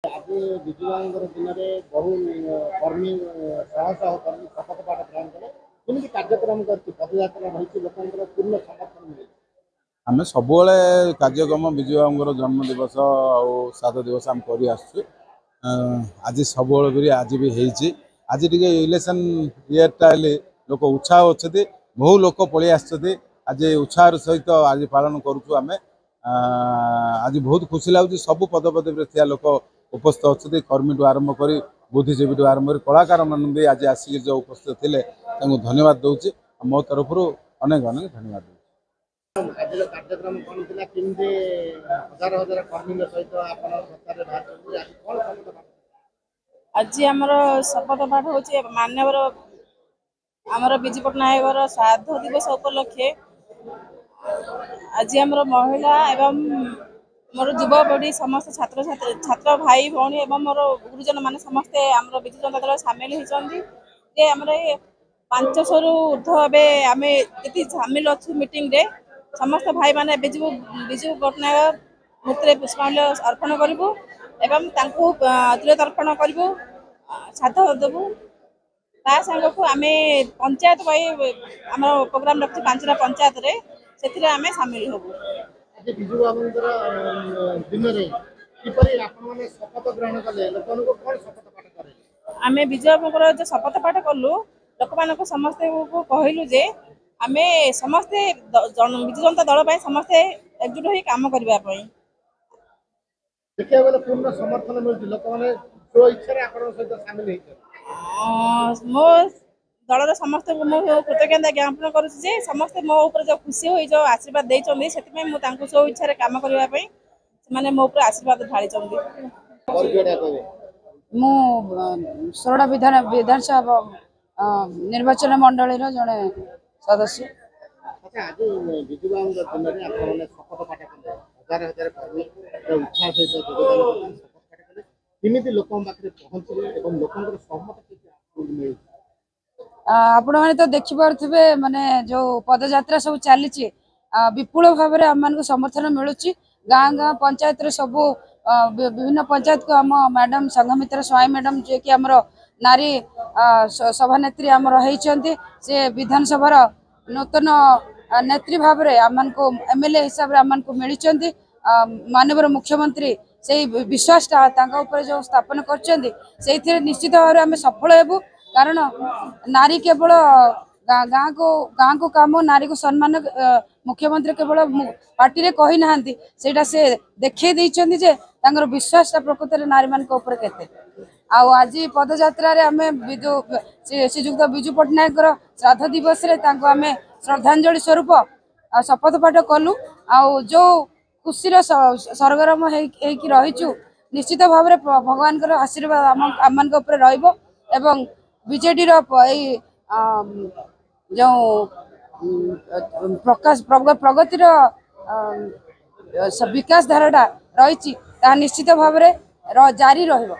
आज विजुवांगर दिन में बहु कर्मी शह शह कर्मी शपथ पाठ ग्रहण कले केମିତି कार्यक्रम करछि पदयात्रा रही लोकंर पूर्ण समर्थन मिले आम सब कार्यक्रम विजुबाबूर जन्म दिवस और श्राद्ध दिवस आम कर आज सब आज भी होती आज टे इलेक्शन इयरटा लोक उत्साह अच्छे बहु लोक पलि आज उत्साह सहित आज पालन करुँ आज बहुत खुशी लगुच सब पदपदवी थी लोक उपस्थित अच्छे कर्मी ठू आरंभ कर बुद्धिजीवी आरंभ कर कलाकार मान भी आज आसिक जो उपस्थित थे धन्यवाद दूसरी मो तरफ अनेक अनेक धन्यवाद दूँ। आज कार्यक्रम कौन थिला किंदे हजार हजार कर्मी सहित आपण सरकार बाहर आज कौन शपथ पाठ आज आमर शपथ पाठ होचे माननीय आमर विजु पट्टनायक श्राद्ध दिवस उपलक्षे आज आमर महिला एवं मोर युवपीढ़ी समस्त छात्र छात्र भाई भौणी एवं मोर गुरुजन मान समस्ते आमर विजु जनता दल सामिल होती आमर 500 रु ऊर्ध्व आम ये सामिल अच्छु मीटिंग रे समस्त भाई माने विजु पट्टनायक मूर्ति पुष्पांजलि अर्पण करूँ एवं तिल तर्पण करूँ श्राद्ध देवु ता संग को आम पंचायत आम प्रोग्राम रखी 5टा पंचायत रे से आम सामिल होबू। आज विजु बाबूंकर दिन में किपरि आपण माने शपथ ग्रहण कले लोकन को कौन शपथ पाठ करे आम विजु बाबूंकर जो शपथ पाठ कलु लोक मान को समस्ते को कहलु जे आमे समस्ते विजु जनता दल पाई समस्ते एकजुट होई काम करबा पई देखिया गले पूर्ण समर्थन मिलछि लोक माने जो इच्छा रे आपण सहित शामिल हेछ मो दलर समस्त मो कृतज्ञता ज्ञापन करुछि जे समस्ते मो ऊपर जो खुशी होई जो आशीर्वाद देइछन्दी सेति मु तांको सो इच्छा रे काम करबा पई माने मो ऊपर आशीर्वाद ढाळी छन्दी। परिचयटा कहबे मु सोरडा विधानसभा निर्वाचन मंडल जड़े सदस्य। अच्छा आज विजु बाबूंकर दिन में आपण माने शपथ पाठ कले हजार हजार कर्मी उत्साह सहित योगदान करछन शपथ पाठ कले किमिति लोकन पाखरे पहुंचले एवं लोकन सहमति के मिले आपण मैंने तो देखी पारे माने जो पदयात्रा सब चली विपुल भाव में आम मान समर्थन मिलूँ गाँ गाँ पंचायत रे सब विभिन्न पंचायत को आम मैडम संघमित्र स्वाई मैडम जे कि आमर नारी सभानेत्री आमर होती से विधानसभा नूतन नेत्री भाव में आम को एमएलए हिसाब से आम को मिली माननीय मुख्यमंत्री से विश्वासटा जो स्थापन कर निश्चित भाव में आम सफल हेबू कारण नारी केवल गाँ को काम नारी को सम्मान मुख्यमंत्री केवल पार्टी रे कही नाहंती सेटा से देखे देइछन्ती जे तांगर विश्वासटा प्रकृत रे नारी मान को ऊपर केते आज पदयात्रा रे आमे श्रीजुक्त विजु पट्टनायक श्राद्ध दिवस रे तांको आमे श्रद्धांजलि स्वरूप शपथ पाठ कलु जो खुशी सरगरम होइकी रहिचु निश्चित भाव में भगवान का आशीर्वाद आम ऊपर रहिबो एवं बीजेडी जो प्रकाश प्रगतिर विकास धाराटा रही निश्चित भाव में जारी रहिबो।